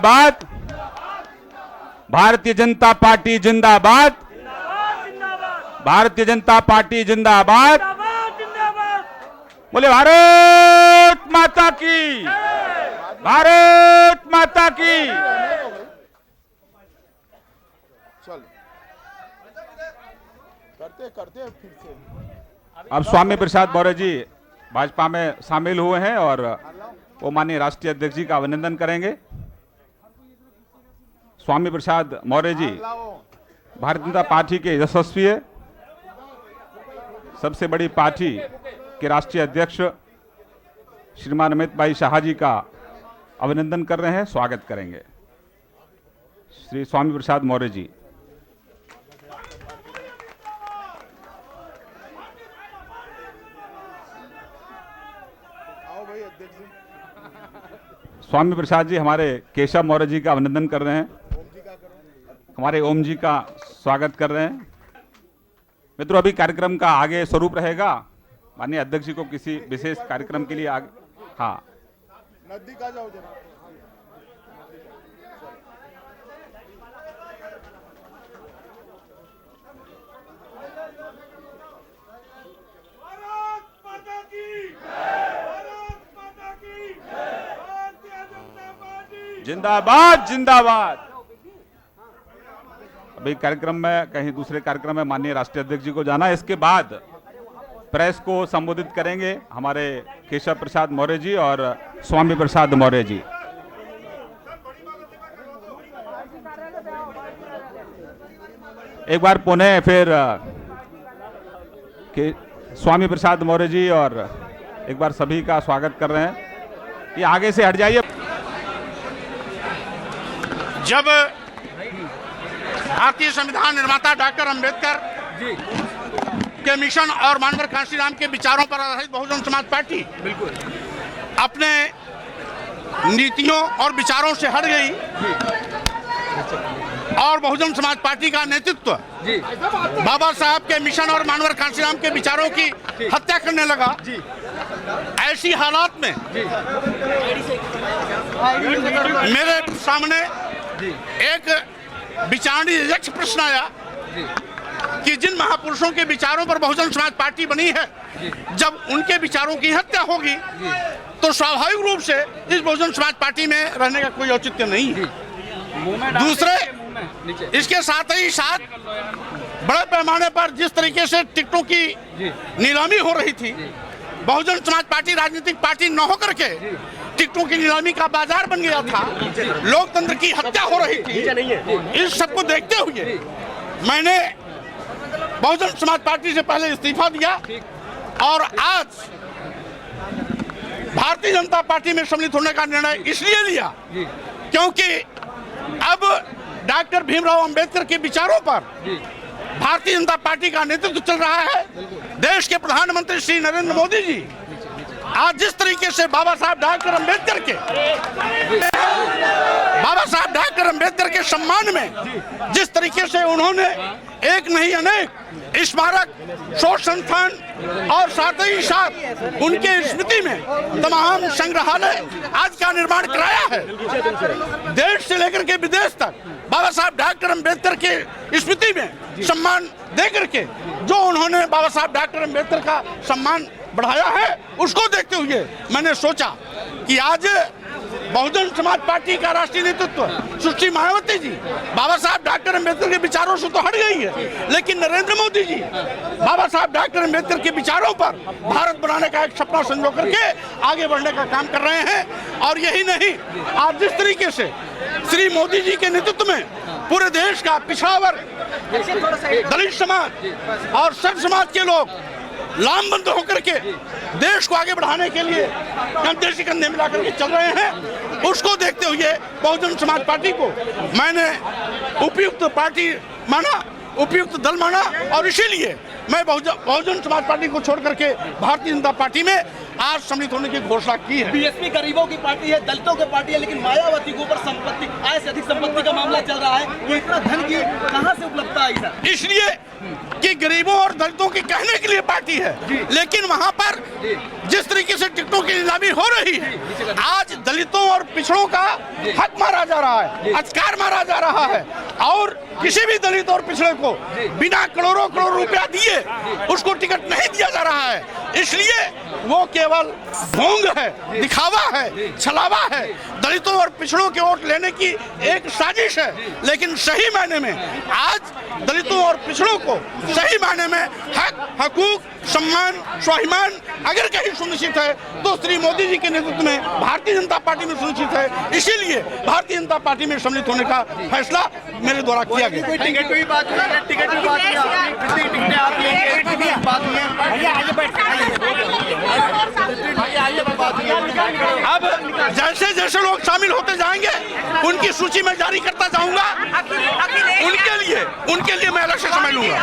जिंदाबाद। भारतीय जनता पार्टी जिंदाबाद। भारतीय जनता पार्टी जिंदाबाद। बोले भारत माता की, भारत माता की। चल करते फिर से। अब स्वामी प्रसाद मौर्य जी भाजपा में शामिल हुए हैं और वो माननीय राष्ट्रीय अध्यक्ष जी का अभिनंदन करेंगे। स्वामी प्रसाद मौर्य जी भारतीय जनता पार्टी के यशस्वी सबसे बड़ी पार्टी के राष्ट्रीय अध्यक्ष श्रीमान अमित भाई शाह जी का अभिनंदन कर रहे हैं, स्वागत करेंगे श्री स्वामी प्रसाद मौर्य जी। स्वामी प्रसाद जी हमारे केशव मौर्य जी का अभिनंदन कर रहे हैं, हमारे ओम जी का स्वागत कर रहे हैं। मित्रों, अभी कार्यक्रम का आगे स्वरूप रहेगा, माननीय अध्यक्ष जी को किसी विशेष कार्यक्रम के लिए आगे, हाँ नजदीक आ जाओ जरा। जिंदाबाद जिंदाबाद। अभी कार्यक्रम में कहीं दूसरे कार्यक्रम में माननीय राष्ट्रीय अध्यक्ष जी को जाना है, इसके बाद प्रेस को संबोधित करेंगे हमारे केशव प्रसाद मौर्य जी और स्वामी प्रसाद मौर्य जी। एक बार पुनः फिर के स्वामी प्रसाद मौर्य जी और एक बार सभी का स्वागत कर रहे हैं। ये आगे से हट जाइए। जब भारतीय संविधान निर्माता डॉक्टर अंबेडकर के मिशन और मानवर कांशीराम के विचारों पर आधारित बहुजन समाज पार्टी बिल्कुल अपने नीतियों और विचारों से हट गई और बहुजन समाज पार्टी का नेतृत्व बाबा साहब के मिशन और मानवर कांशीराम के विचारों की हत्या करने लगा, ऐसी हालात में मेरे सामने एक विचारणीय यक्ष प्रश्न आया कि जिन महापुरुषों के विचारों पर बहुजन समाज पार्टी बनी है, जब उनके विचारों की हत्या होगी तो स्वाभाविक रूप से इस बहुजन समाज पार्टी में रहने का कोई औचित्य नहीं है। दूसरे, इसके साथ ही साथ बड़े पैमाने पर जिस तरीके से टिकटों की नीलामी हो रही थी, बहुजन समाज पार्टी राजनीतिक पार्टी न होकर के टिकटों की नीलामी का बाजार बन गया था, लोकतंत्र की हत्या हो रही थी। इस सबको देखते हुए मैंने बहुजन समाज पार्टी से पहले इस्तीफा दिया और आज भारतीय जनता पार्टी में सम्मिलित होने का निर्णय इसलिए लिया क्योंकि अब डॉक्टर भीमराव अंबेडकर के विचारों पर भारतीय जनता पार्टी का नेतृत्व चल रहा है। देश के प्रधानमंत्री श्री नरेंद्र मोदी जी आज जिस तरीके से बाबा साहब डॉक्टर अंबेडकर के सम्मान में जिस तरीके से उन्होंने एक नहीं अनेक स्मारक, शोध संस्थान और साथ ही साथ उनके स्मृति में तमाम संग्रहालय आज का निर्माण कराया है। देश से लेकर के विदेश तक बाबा साहब डॉक्टर अंबेडकर के स्मृति में सम्मान दे करके जो उन्होंने बाबा साहब डॉक्टर अंबेडकर का सम्मान बढ़ाया है, उसको देखते हुए मैंने सोचा कि आज बहुजन समाज पार्टी का राष्ट्रीय नेतृत्व सुश्री मायावती जी बाबा साहब डॉक्टर अंबेडकर के विचारों से तो हट गई है, लेकिन नरेंद्र मोदी जी बाबा साहब डॉक्टर अंबेडकर के विचारों पर भारत बनाने का एक सपना संजो करके आगे बढ़ने का काम कर रहे हैं। और यही नहीं, आज जिस तरीके से श्री मोदी जी के नेतृत्व में पूरे देश का पिछड़ा वर्ग, दलित समाज और सर्व समाज के लोग लामबंद होकर के देश को आगे बढ़ाने के लिए कंधे से कंधे मिला करके चल रहे हैं, उसको देखते हुए बहुजन समाज पार्टी को मैंने उपयुक्त पार्टी माना, उपयुक्त दल माना और इसीलिए मैं बहुजन समाज पार्टी को छोड़ करके भारतीय जनता पार्टी में आज सम्मिलित होने की घोषणा की है। बीएसपी गरीबों की पार्टी है, दलितों की पार्टी है, लेकिन मायावती के ऊपर संपत्ति आय से अधिक संपत्ति का मामला चल रहा है, ये इतना धन की कहां से उपलब्धता आई सर? इसलिए कि गरीबों और दलितों की कहने के लिए पार्टी है, लेकिन वहां पर जिस तरीके से टिकटों की नीलामी हो रही है, आज दलितों और पिछड़ों का हक मारा जा रहा है, अधिकार मारा जा रहा है, और किसी भी दलित और पिछड़े को बिना करोड़ों करोड़ रुपया दिए उसको टिकट नहीं दिया जा रहा है। इसलिए वो केवल ढोंग है, दिखावा है, छलावा है, दलितों और पिछड़ों के वोट लेने की एक साजिश है। लेकिन सही मायने में आज दलितों और पिछड़ों को सही मायने में हक, हकूक, सम्मान, स्वाभिमान अगर कहीं सुनिश्चित है तो श्री मोदी जी के नेतृत्व में भारतीय जनता पार्टी में सुनिश्चित है। इसीलिए भारतीय जनता पार्टी में सम्मिलित होने का फैसला मेरे द्वारा किया गया। कोई टिकट की बात हुई है, टिकट की बात हुई है, कितनी टिकटें आप लेंगे, कितनी बात हुई है? अब जैसे जैसे लोग शामिल होते जाएंगे उनकी सूची में जारी करता जाऊंगा। उनके लिए मैं अलग से समय लूंगा।